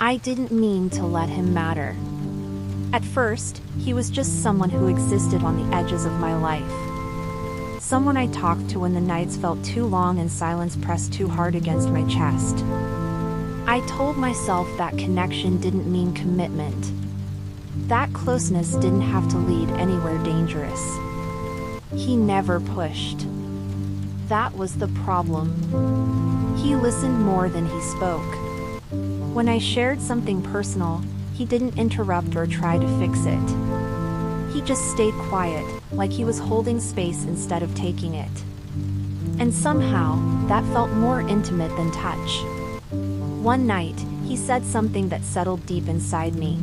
I didn't mean to let him matter. At first, he was just someone who existed on the edges of my life. Someone I talked to when the nights felt too long and silence pressed too hard against my chest. I told myself that connection didn't mean commitment. That closeness didn't have to lead anywhere dangerous. He never pushed. That was the problem. He listened more than he spoke. When I shared something personal, he didn't interrupt or try to fix it. He just stayed quiet, like he was holding space instead of taking it. And somehow, that felt more intimate than touch. One night, he said something that settled deep inside me.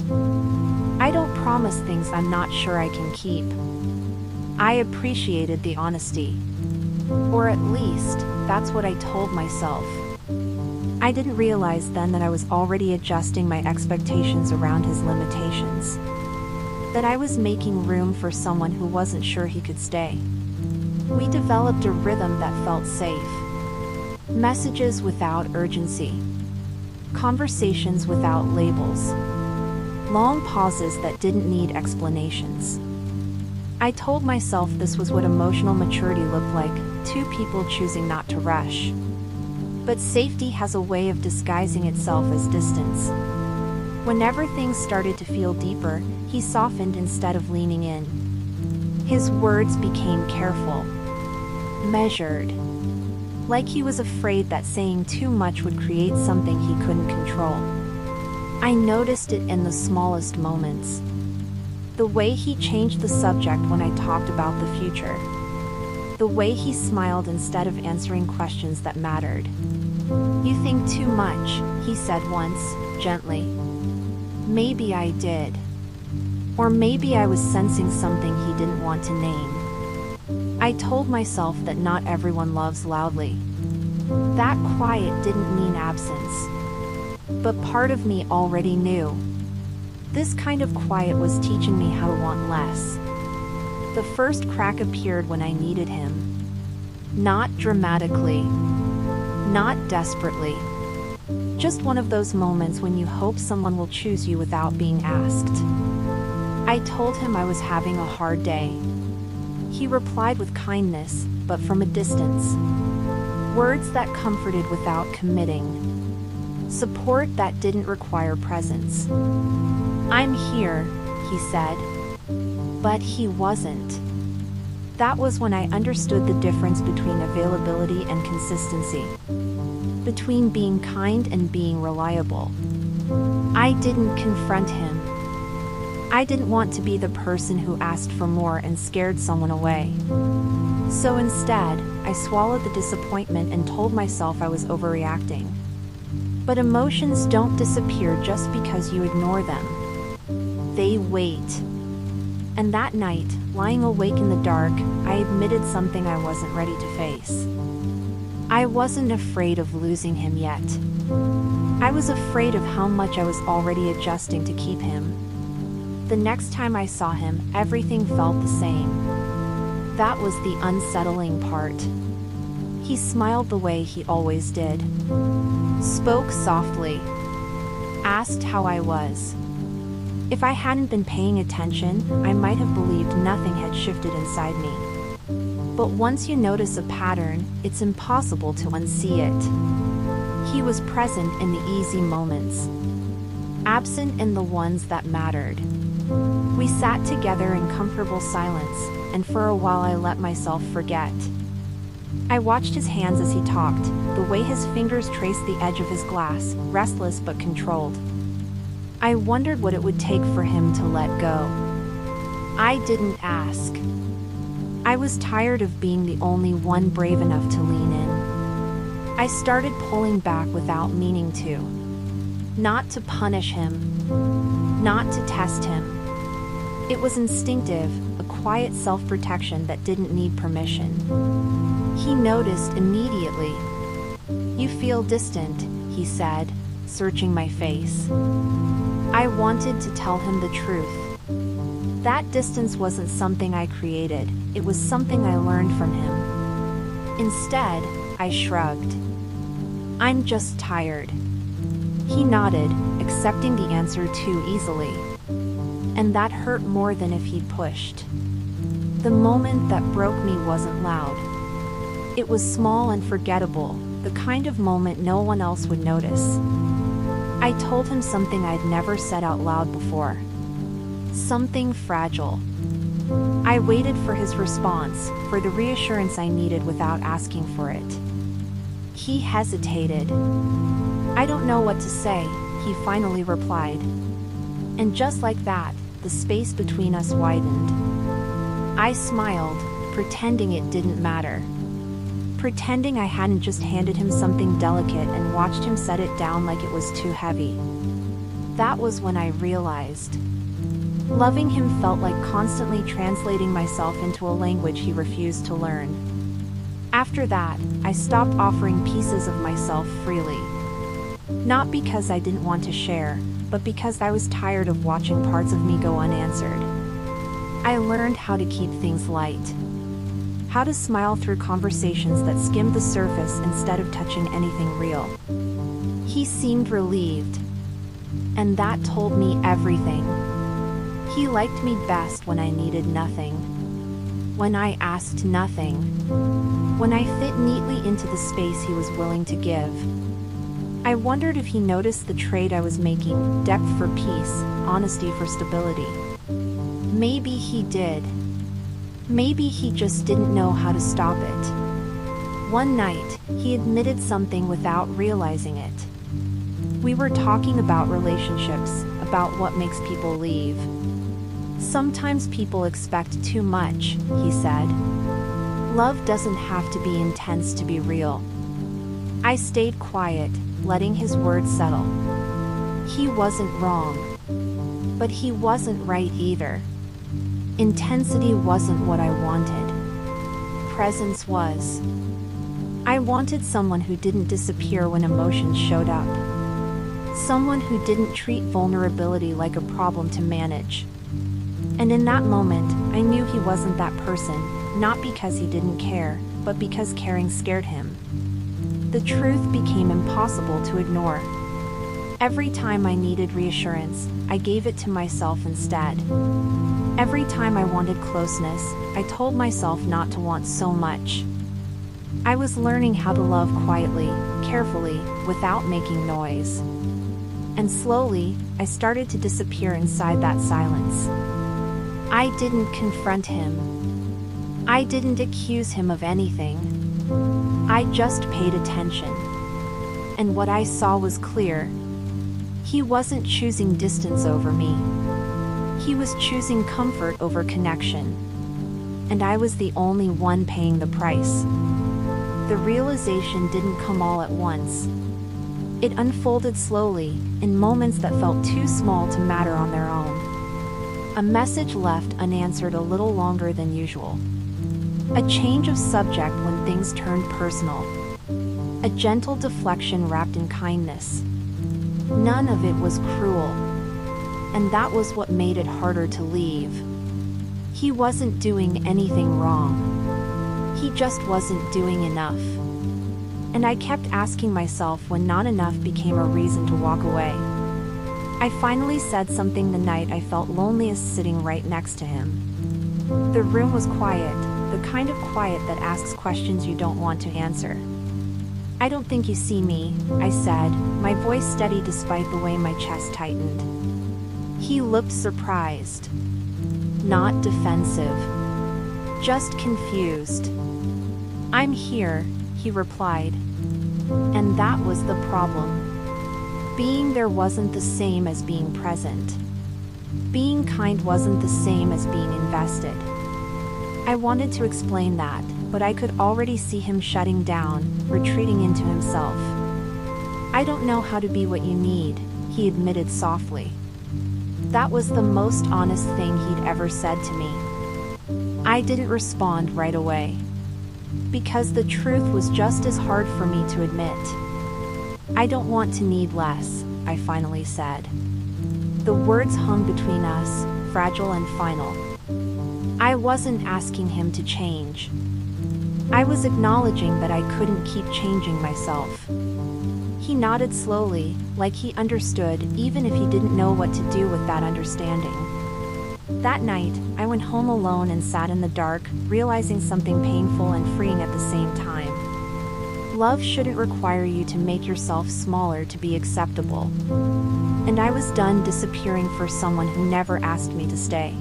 I don't promise things I'm not sure I can keep. I appreciated the honesty. Or at least, that's what I told myself. I didn't realize then that I was already adjusting my expectations around his limitations. That I was making room for someone who wasn't sure he could stay. We developed a rhythm that felt safe. Messages without urgency. Conversations without labels. Long pauses that didn't need explanations. I told myself this was what emotional maturity looked like, two people choosing not to rush. But safety has a way of disguising itself as distance. Whenever things started to feel deeper, he softened instead of leaning in. His words became careful, measured, like he was afraid that saying too much would create something he couldn't control. I noticed it in the smallest moments. The way he changed the subject when I talked about the future. The way he smiled instead of answering questions that mattered. "You think too much," he said once, gently. Maybe I did. Or maybe I was sensing something he didn't want to name. I told myself that not everyone loves loudly. That quiet didn't mean absence. But part of me already knew. This kind of quiet was teaching me how to want less. The first crack appeared when I needed him. Not dramatically. Not desperately. Just one of those moments when you hope someone will choose you without being asked. I told him I was having a hard day. He replied with kindness, but from a distance. Words that comforted without committing. Support that didn't require presence. "I'm here," he said. But he wasn't. That was when I understood the difference between availability and consistency. Between being kind and being reliable. I didn't confront him. I didn't want to be the person who asked for more and scared someone away. So instead, I swallowed the disappointment and told myself I was overreacting. But emotions don't disappear just because you ignore them. They wait. And that night, lying awake in the dark, I admitted something I wasn't ready to face. I wasn't afraid of losing him yet. I was afraid of how much I was already adjusting to keep him. The next time I saw him, everything felt the same. That was the unsettling part. He smiled the way he always did. Spoke softly. Asked how I was. If I hadn't been paying attention, I might have believed nothing had shifted inside me. But once you notice a pattern, it's impossible to unsee it. He was present in the easy moments, absent in the ones that mattered. We sat together in comfortable silence, and for a while I let myself forget. I watched his hands as he talked, the way his fingers traced the edge of his glass, restless but controlled. I wondered what it would take for him to let go. I didn't ask. I was tired of being the only one brave enough to lean in. I started pulling back without meaning to. Not to punish him. Not to test him. It was instinctive, a quiet self-protection that didn't need permission. He noticed immediately. "You feel distant," he said, searching my face. I wanted to tell him the truth. That distance wasn't something I created, it was something I learned from him. Instead, I shrugged. "I'm just tired." He nodded, accepting the answer too easily. And that hurt more than if he'd pushed. The moment that broke me wasn't loud. It was small and forgettable, the kind of moment no one else would notice. I told him something I'd never said out loud before. Something fragile. I waited for his response, for the reassurance I needed without asking for it. He hesitated. "I don't know what to say," he finally replied. And just like that, the space between us widened. I smiled, pretending it didn't matter. Pretending I hadn't just handed him something delicate and watched him set it down like it was too heavy. That was when I realized. Loving him felt like constantly translating myself into a language he refused to learn. After that, I stopped offering pieces of myself freely. Not because I didn't want to share, but because I was tired of watching parts of me go unanswered. I learned how to keep things light. How to smile through conversations that skimmed the surface instead of touching anything real. He seemed relieved. And that told me everything. He liked me best when I needed nothing. When I asked nothing. When I fit neatly into the space he was willing to give. I wondered if he noticed the trade I was making, depth for peace, honesty for stability. Maybe he did. Maybe he just didn't know how to stop it. One night, he admitted something without realizing it. We were talking about relationships, about what makes people leave. "Sometimes people expect too much," he said. "Love doesn't have to be intense to be real." I stayed quiet, letting his words settle. He wasn't wrong. But he wasn't right either. Intensity wasn't what I wanted. Presence was. I wanted someone who didn't disappear when emotions showed up. Someone who didn't treat vulnerability like a problem to manage. And in that moment, I knew he wasn't that person, not because he didn't care, but because caring scared him. The truth became impossible to ignore. Every time I needed reassurance, I gave it to myself instead. Every time I wanted closeness, I told myself not to want so much. I was learning how to love quietly, carefully, without making noise. And slowly, I started to disappear inside that silence. I didn't confront him. I didn't accuse him of anything. I just paid attention. And what I saw was clear. He wasn't choosing distance over me. He was choosing comfort over connection. And I was the only one paying the price. The realization didn't come all at once. It unfolded slowly, in moments that felt too small to matter on their own. A message left unanswered a little longer than usual. A change of subject when things turned personal. A gentle deflection wrapped in kindness. None of it was cruel. And that was what made it harder to leave. He wasn't doing anything wrong. He just wasn't doing enough. And I kept asking myself when not enough became a reason to walk away. I finally said something the night I felt loneliest sitting right next to him. The room was quiet, the kind of quiet that asks questions you don't want to answer. "I don't think you see me," I said, my voice steady despite the way my chest tightened. He looked surprised. Not defensive. Just confused. "I'm here," he replied. And that was the problem. Being there wasn't the same as being present. Being kind wasn't the same as being invested. I wanted to explain that, but I could already see him shutting down, retreating into himself. "I don't know how to be what you need," he admitted softly. That was the most honest thing he'd ever said to me. I didn't respond right away. Because the truth was just as hard for me to admit. "I don't want to need less," I finally said. The words hung between us, fragile and final. I wasn't asking him to change. I was acknowledging that I couldn't keep changing myself. He nodded slowly, like he understood, even if he didn't know what to do with that understanding. That night, I went home alone and sat in the dark, realizing something painful and freeing at the same time. Love shouldn't require you to make yourself smaller to be acceptable. And I was done disappearing for someone who never asked me to stay.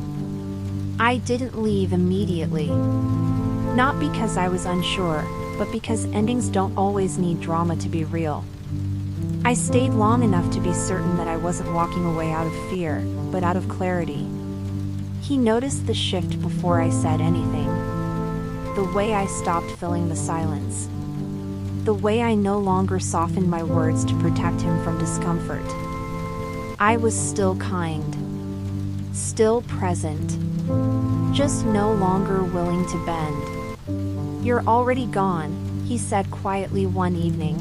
I didn't leave immediately. Not because I was unsure, but because endings don't always need drama to be real. I stayed long enough to be certain that I wasn't walking away out of fear, but out of clarity. He noticed the shift before I said anything. The way I stopped filling the silence. The way I no longer softened my words to protect him from discomfort. I was still kind. Still present. Just no longer willing to bend. "You're already gone," he said quietly one evening.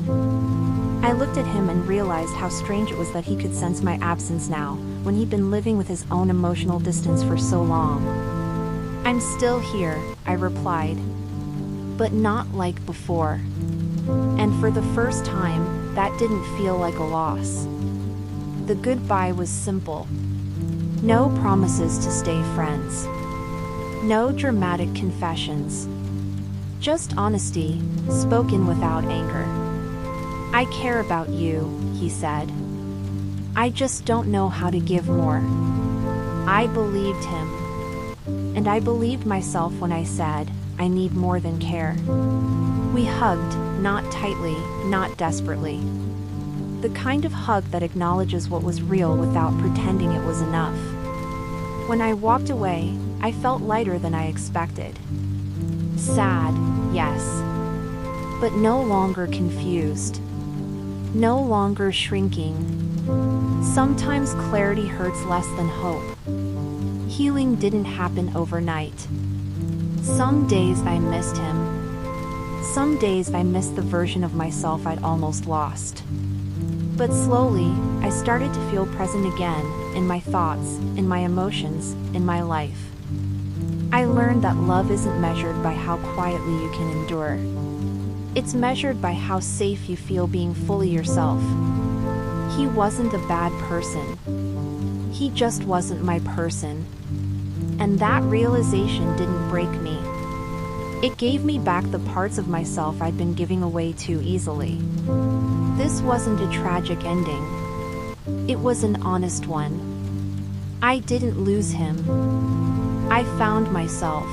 I looked at him and realized how strange it was that he could sense my absence now, when he'd been living with his own emotional distance for so long. "I'm still here," I replied. But not like before. And for the first time, that didn't feel like a loss. The goodbye was simple. No promises to stay friends. No dramatic confessions. Just honesty, spoken without anger. "I care about you," he said. "I just don't know how to give more." I believed him. And I believed myself when I said, "I need more than care." We hugged, not tightly, not desperately. The kind of hug that acknowledges what was real without pretending it was enough. When I walked away, I felt lighter than I expected. Sad, yes. But no longer confused. No longer shrinking. Sometimes clarity hurts less than hope. Healing didn't happen overnight. Some days I missed him. Some days I missed the version of myself I'd almost lost. But slowly, I started to feel present again, in my thoughts, in my emotions, in my life. I learned that love isn't measured by how quietly you can endure. It's measured by how safe you feel being fully yourself. He wasn't a bad person. He just wasn't my person. And that realization didn't break me. It gave me back the parts of myself I'd been giving away too easily. This wasn't a tragic ending. It was an honest one. I didn't lose him. I found myself.